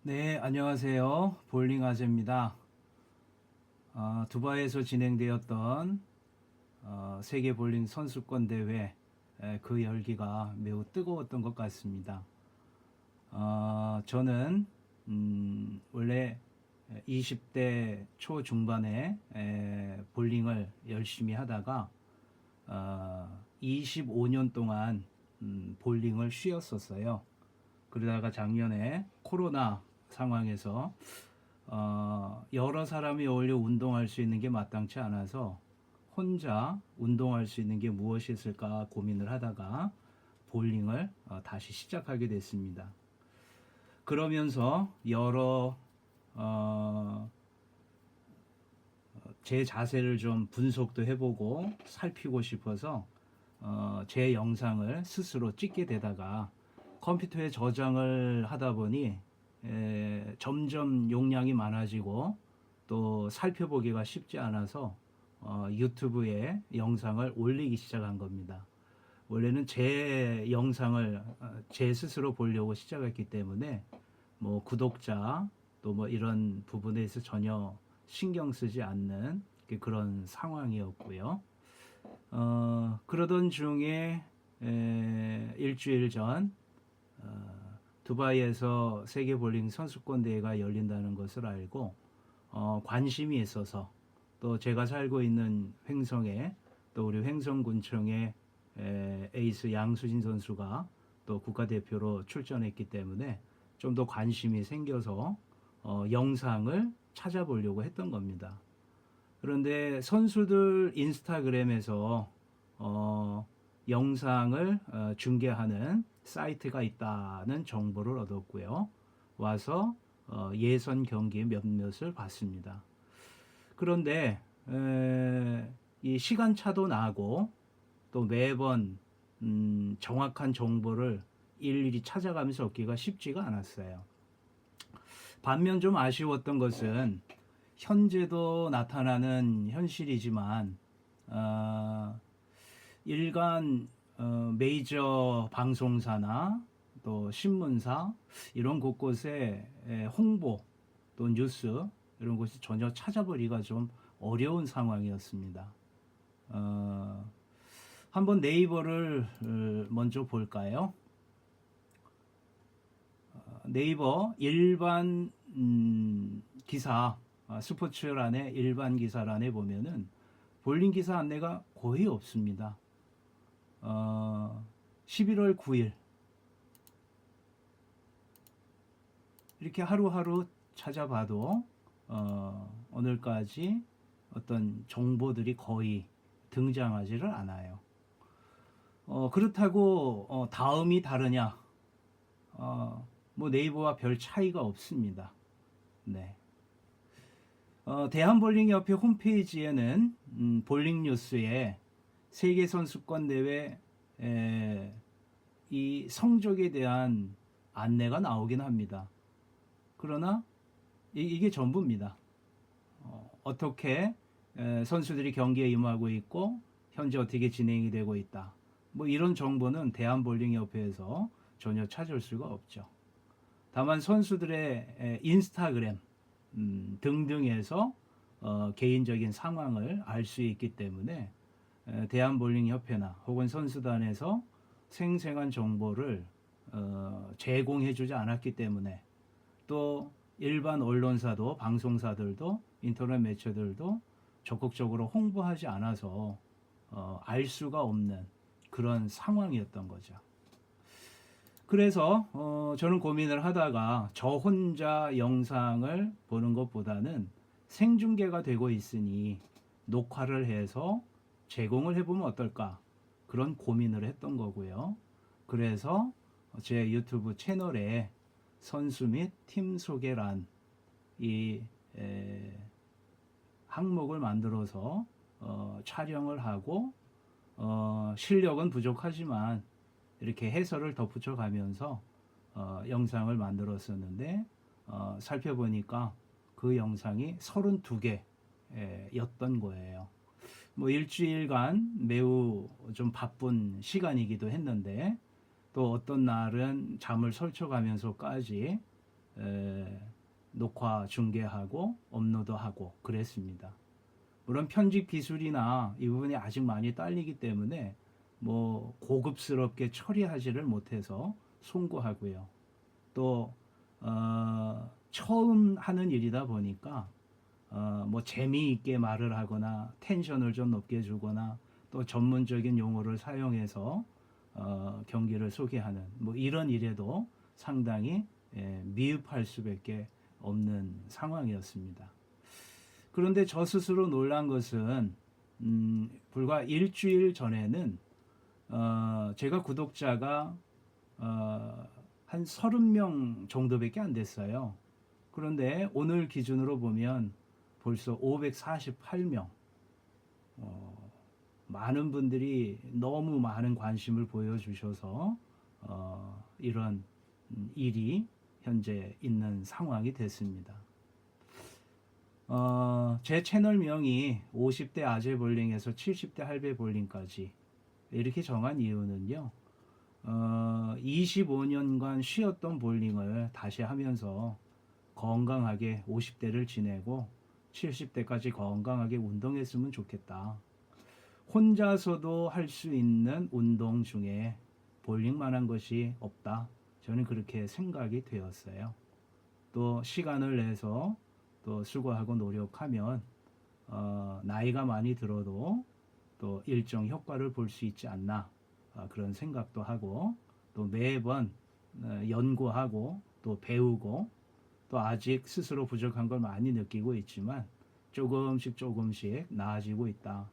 네, 안녕하세요. 볼링 아재입니다. 두바이에서 진행되었던 세계 볼링 선수권 대회 그 열기가 매우 뜨거웠던 것 같습니다. 저는 원래 20대 초중반에 볼링을 열심히 하다가 25년 동안 볼링을 쉬었었어요. 그러다가 작년에 코로나 상황에서 여러 사람이 어울려 운동할 수 있는 게 마땅치 않아서 혼자 운동할 수 있는 게 무엇이 있을까 고민을 하다가 볼링을 다시 시작하게 됐습니다. 그러면서 여러 제 자세를 좀 분석도 해보고 살피고 싶어서 제 영상을 스스로 찍게 되다가 컴퓨터에 저장을 하다 보니 점점 용량이 많아지고 또 살펴보기가 쉽지 않아서 유튜브에 영상을 올리기 시작한 겁니다. 원래는 제 영상을 제 스스로 보려고 시작했기 때문에 뭐 구독자 또 뭐 이런 부분에서 전혀 신경 쓰지 않는 그런 상황이었고요. 그러던 중에 일주일 전 두바이에서 세계 볼링 선수권 대회가 열린다는 것을 알고 관심이 있어서 또 제가 살고 있는 횡성에 또 우리 횡성군청에 에이스 양수진 선수가 또 국가대표로 출전했기 때문에 좀 더 관심이 생겨서 영상을 찾아보려고 했던 겁니다. 그런데 선수들 인스타그램에서 영상을 중계하는 사이트가 있다는 정보를 얻었고요. 와서 예선 경기 몇몇을 봤습니다. 그런데 이 시간차도 나고 또 매번 정확한 정보를 일일이 찾아가면서 얻기가 쉽지가 않았어요. 반면 좀 아쉬웠던 것은 현재도 나타나는 현실이지만 일간 메이저 방송사나 또 신문사 이런 곳곳에 홍보 또 뉴스 이런 곳이 전혀 찾아보기가 좀 어려운 상황이었습니다. 한번 네이버를 먼저 볼까요? 네이버 일반 기사 스포츠란의 일반 기사란에 보면은 볼링 기사 안내가 거의 없습니다. 11월 9일 이렇게 하루하루 찾아봐도 오늘까지 어떤 정보들이 거의 등장하지를 않아요. 그렇다고 다음이 다르냐? 뭐 네이버와 별 차이가 없습니다. 네. 대한볼링협회 홈페이지에는 볼링 뉴스에 세계선수권 대회 이 성적에 대한 안내가 나오긴 합니다. 그러나 이게 전부입니다. 어떻게 선수들이 경기에 임하고 있고 현재 어떻게 진행이 되고 있다. 뭐 이런 정보는 대한볼링협회에서 전혀 찾을 수가 없죠. 다만 선수들의 인스타그램 등등에서 개인적인 상황을 알 수 있기 때문에 대한볼링협회나 혹은 선수단에서 생생한 정보를 제공해주지 않았기 때문에 또 일반 언론사도 방송사들도 인터넷 매체들도 적극적으로 홍보하지 않아서 알 수가 없는 그런 상황이었던 거죠. 그래서 저는 고민을 하다가 저 혼자 영상을 보는 것보다는 생중계가 되고 있으니 녹화를 해서 제공을 해보면 어떨까 그런 고민을 했던 거고요. 그래서 제 유튜브 채널에 선수 및 팀 소개란 이 항목을 만들어서 촬영을 하고 실력은 부족하지만 이렇게 해설을 덧붙여 가면서 영상을 만들었었는데 살펴보니까 그 영상이 32개였던 거예요. 뭐 일주일간 매우 좀 바쁜 시간이기도 했는데 또 어떤 날은 잠을 설쳐가면서까지 녹화 중계하고 업로드하고 그랬습니다. 물론 편집 기술이나 이 부분이 아직 많이 딸리기 때문에 뭐 고급스럽게 처리하지를 못해서 송구하고요. 또 처음 하는 일이다 보니까 뭐 재미있게 말을 하거나 텐션을 좀 높게 주거나 또 전문적인 용어를 사용해서 경기를 소개하는 뭐 이런 일에도 상당히 미흡할 수밖에 없는 상황이었습니다. 그런데 저 스스로 놀란 것은 불과 일주일 전에는 제가 구독자가 한 30명 정도밖에 안 됐어요. 그런데 오늘 기준으로 보면 벌써 548명. 많은 분들이 너무 많은 관심을 보여주셔서 이런 일이 현재 있는 상황이 됐습니다. 제 채널명이 50대 아재 볼링에서 70대 할배 볼링까지 이렇게 정한 이유는요. 25년간 쉬었던 볼링을 다시 하면서 건강하게 50대를 지내고 70대까지 건강하게 운동했으면 좋겠다. 혼자서도 할 수 있는 운동 중에 볼링만한 것이 없다. 저는 그렇게 생각이 되었어요. 또 시간을 내서 또 수고하고 노력하면 나이가 많이 들어도 또 일정 효과를 볼 수 있지 않나 그런 생각도 하고 또 매번 연구하고 또 배우고 또 아직 스스로 부족한 걸 많이 느끼고 있지만 조금씩 나아지고 있다.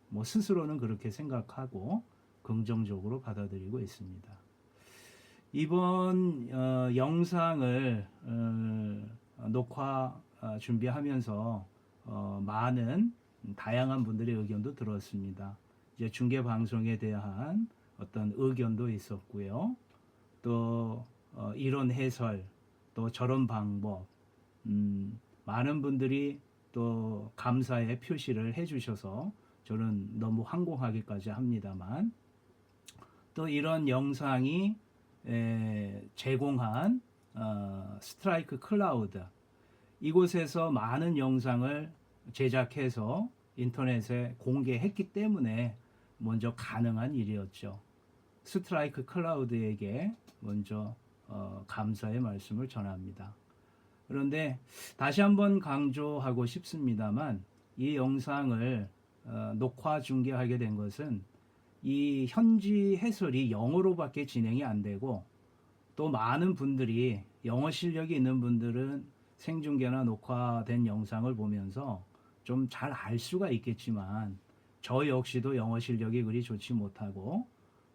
뭐 스스로는 그렇게 생각하고 긍정적으로 받아들이고 있습니다. 이번 영상을 녹화 준비하면서 많은 다양한 분들의 의견도 들었습니다. 이제 중계 방송에 대한 어떤 의견도 있었고요. 또 이런 해설, 또 저런 방법, 많은 분들이 또 감사의 표시를 해주셔서 저는 너무 황공하기까지 합니다만 또 이런 영상이 제공한 스트라이크 클라우드 이곳에서 많은 영상을 제작해서 인터넷에 공개했기 때문에 먼저 가능한 일이었죠. 스트라이크 클라우드에게 먼저 감사의 말씀을 전합니다. 그런데 다시 한번 강조하고 싶습니다만 이 영상을 녹화 중계하게 된 것은 이 현지 해설이 영어로밖에 진행이 안 되고 또 많은 분들이 영어 실력이 있는 분들은 생중계나 녹화된 영상을 보면서 좀 잘 알 수가 있겠지만 저 역시도 영어 실력이 그리 좋지 못하고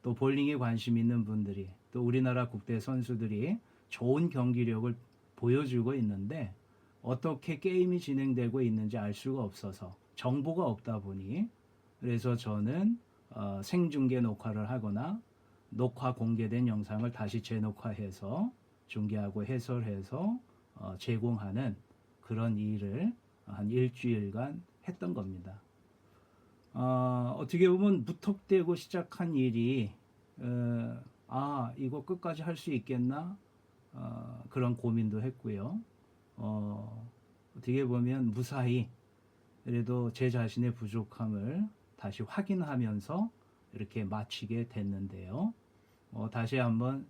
또 볼링에 관심 있는 분들이 또 우리나라 국대 선수들이 좋은 경기력을 보여주고 있는데 어떻게 게임이 진행되고 있는지 알 수가 없어서 정보가 없다 보니 그래서 저는 생중계 녹화를 하거나 녹화 공개된 영상을 다시 재녹화해서 중계하고 해설해서 제공하는 그런 일을 한 일주일간 했던 겁니다. 어떻게 보면 무턱대고 시작한 일이 이거 끝까지 할 수 있겠나 그런 고민도 했고요. 어떻게 보면 무사히 그래도 제 자신의 부족함을 다시 확인하면서 이렇게 마치게 됐는데요. 다시 한번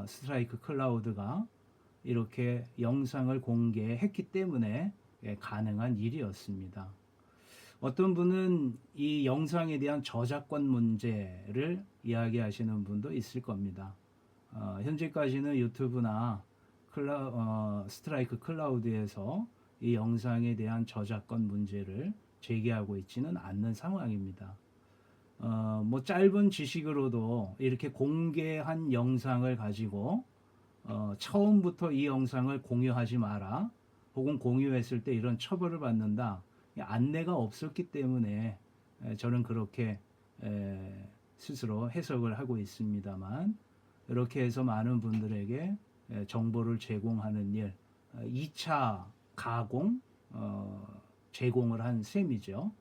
스트라이크 클라우드가 이렇게 영상을 공개했기 때문에 가능한 일이었습니다. 어떤 분은 이 영상에 대한 저작권 문제를 이야기하시는 분도 있을 겁니다. 현재까지는 유튜브나 스트라이크 클라우드에서 이 영상에 대한 저작권 문제를 제기하고 있지는 않는 상황입니다. 뭐 짧은 지식으로도 이렇게 공개한 영상을 가지고 처음부터 이 영상을 공유하지 마라 혹은 공유했을 때 이런 처벌을 받는다 안내가 없었기 때문에 저는 그렇게 스스로 해석을 하고 있습니다만 이렇게 해서 많은 분들에게 정보를 제공하는 일 2차 가공 제공을 한 셈이죠.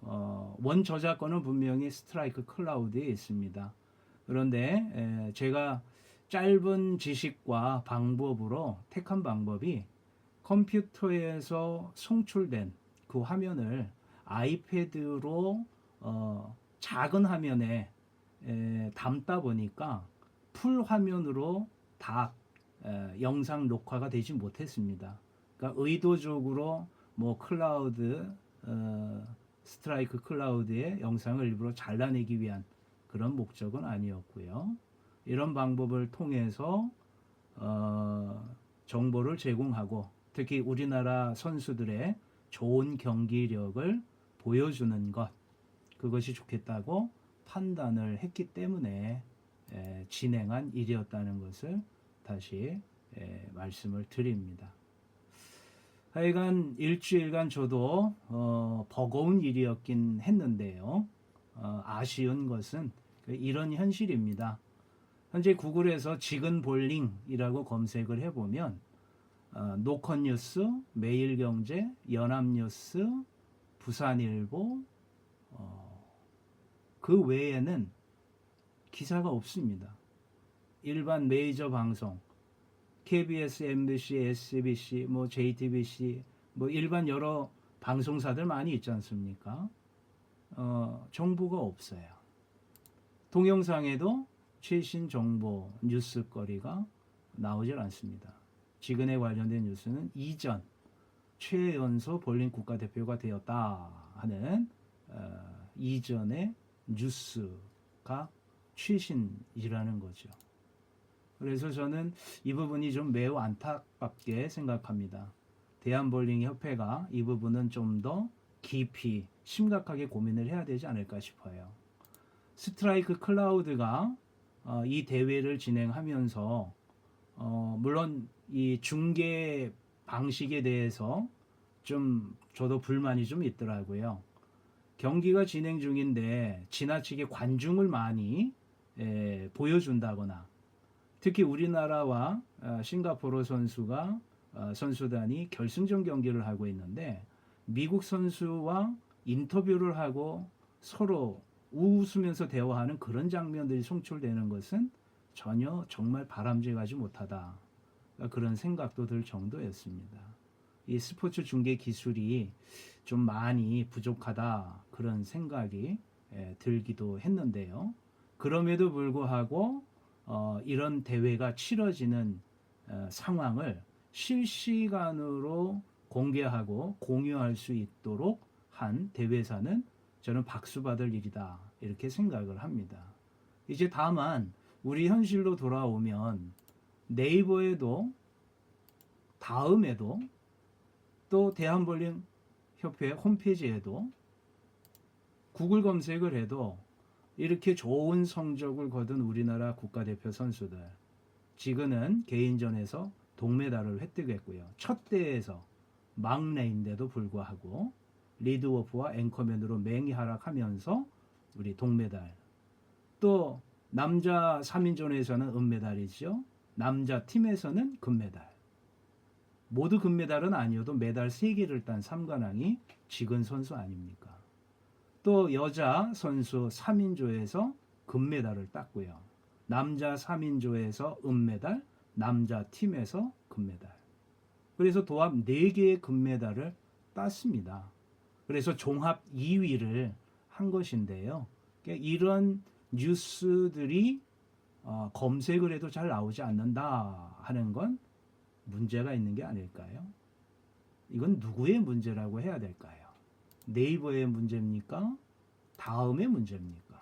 원 저작권은 분명히 스트라이크 클라우드에 있습니다. 그런데 제가 짧은 지식과 방법으로 택한 방법이 컴퓨터에서 송출된 그 화면을 아이패드로 작은 화면에 담다 보니까 풀 화면으로 다 영상 녹화가 되지 못했습니다. 그러니까 의도적으로 뭐 클라우드 스트라이크 클라우드의 영상을 일부러 잘라내기 위한 그런 목적은 아니었고요. 이런 방법을 통해서 정보를 제공하고 특히 우리나라 선수들의 좋은 경기력을 보여주는 것, 그것이 좋겠다고 판단을 했기 때문에 진행한 일이었다는 것을 다시 말씀을 드립니다. 하여간 일주일간 저도 버거운 일이었긴 했는데요. 아쉬운 것은 이런 현실입니다. 현재 구글에서 지근 볼링이라고 검색을 해보면 노컷뉴스, 매일경제, 연합뉴스, 부산일보 그 외에는 기사가 없습니다. 일반 메이저 방송 KBS, MBC, SBC, 뭐 JTBC, 뭐 일반 여러 방송사들 많이 있지 않습니까? 정보가 없어요. 동영상에도 최신 정보, 뉴스거리가 나오질 않습니다. 지근에 관련된 뉴스는 이전 최연소 볼링 국가대표가 되었다 하는 이전의 뉴스가 최신이라는 거죠. 그래서 저는 이 부분이 좀 매우 안타깝게 생각합니다. 대한볼링협회가 이 부분은 좀 더 깊이 심각하게 고민을 해야 되지 않을까 싶어요. 스트라이크 클라우드가 이 대회를 진행하면서 물론 이 중계 방식에 대해서 좀 저도 불만이 좀 있더라고요. 경기가 진행 중인데 지나치게 관중을 많이 보여준다거나 특히 우리나라와 싱가포르 선수단이 결승전 경기를 하고 있는데 미국 선수와 인터뷰를 하고 서로 웃으면서 대화하는 그런 장면들이 송출되는 것은 전혀 정말 바람직하지 못하다. 그런 생각도 들 정도였습니다. 이 스포츠 중계 기술이 좀 많이 부족하다. 그런 생각이 들기도 했는데요. 그럼에도 불구하고 이런 대회가 치러지는 상황을 실시간으로 공개하고 공유할 수 있도록 한 대회사는 저는 박수 받을 일이다. 이렇게 생각을 합니다. 이제 다만 우리 현실로 돌아오면 네이버에도 다음에도 또 대한볼링 협회 홈페이지에도 구글 검색을 해도 이렇게 좋은 성적을 거둔 우리나라 국가대표 선수들 지금은 개인전에서 동메달을 획득했고요. 첫 대회에서 막내인데도 불구하고 리드워프와 앵커맨으로 맹활약하면서 우리 동메달, 또 남자 3인전에서는 은메달이죠. 남자 팀에서는 금메달. 모두 금메달은 아니어도 메달 3개를 딴 삼관왕이 지근 선수 아닙니까? 또 여자 선수 3인조에서 금메달을 땄고요. 남자 3인조에서 은메달, 남자 팀에서 금메달. 그래서 도합 4개의 금메달을 땄습니다. 그래서 종합 2위를 한 것인데요. 이런 뉴스들이 검색을 해도 잘 나오지 않는다 하는 건 문제가 있는 게 아닐까요? 이건 누구의 문제라고 해야 될까요? 네이버의 문제입니까? 다음의 문제입니까?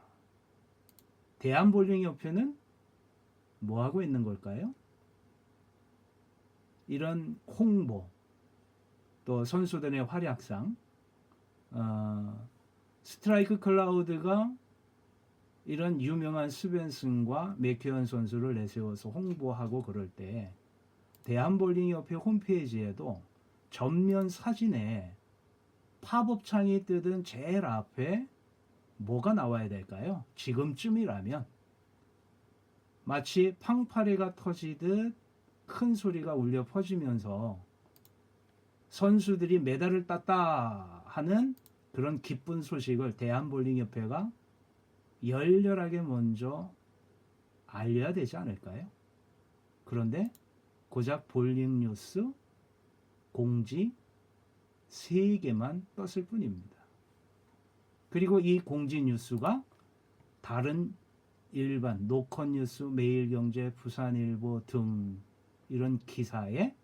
대한볼링협회는 뭐 하고 있는 걸까요? 이런 홍보, 또 선수들의 활약상, 스트라이크 클라우드가 이런 유명한 스벤슨과 맥케언 선수를 내세워서 홍보하고 그럴 때 대한볼링협회 홈페이지에도 전면 사진에 팝업창이 뜨던 제일 앞에 뭐가 나와야 될까요? 지금쯤이라면 마치 팡파레가 터지듯 큰 소리가 울려 퍼지면서 선수들이 메달을 땄다 하는 그런 기쁜 소식을 대한볼링협회가 열렬하게 먼저 알려야 되지 않을까요? 그런데 고작 볼링 뉴스 공지 3개만 떴을 뿐입니다. 그리고 이 공지 뉴스가 다른 일반 노컷뉴스, 매일경제, 부산일보 등 이런 기사에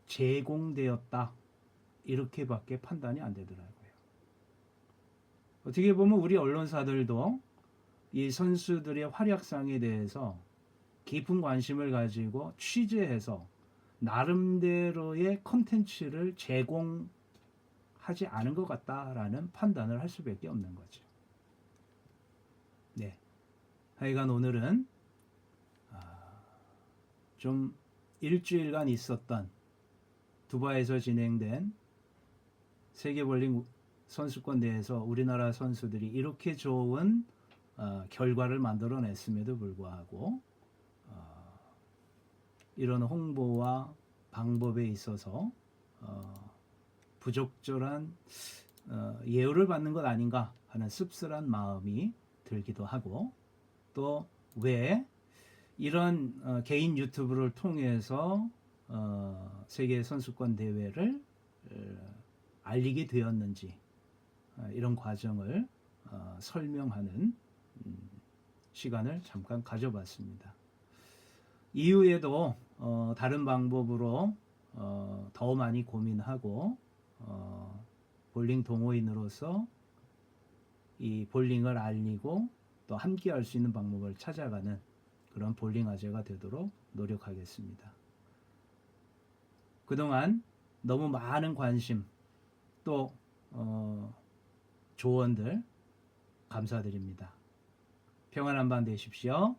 제공되었다 이렇게밖에 판단이 안 되더라고요. 어떻게 보면 우리 언론사들도 이 선수들의 활약상에 대해서 깊은 관심을 가지고 취재해서 나름대로의 컨텐츠를 제공하지 않은 것 같다라는 판단을 할 수밖에 없는 거죠. 네, 하여간 오늘은 좀 일주일간 있었던 두바이에서 진행된 세계볼링 선수권대회에서 우리나라 선수들이 이렇게 좋은 결과를 만들어냈음에도 불구하고 이런 홍보와 방법에 있어서 부적절한 예우를 받는 것 아닌가 하는 씁쓸한 마음이 들기도 하고, 또 왜 이런 개인 유튜브를 통해서 세계 선수권 대회를 알리게 되었는지 이런 과정을 설명하는 시간을 잠깐 가져봤습니다. 이후에도 다른 방법으로 더 많이 고민하고 볼링 동호인으로서 이 볼링을 알리고 또 함께 할 수 있는 방법을 찾아가는 그런 볼링 아재가 되도록 노력하겠습니다. 그동안 너무 많은 관심 또 조언들 감사드립니다. 평안한 밤 되십시오.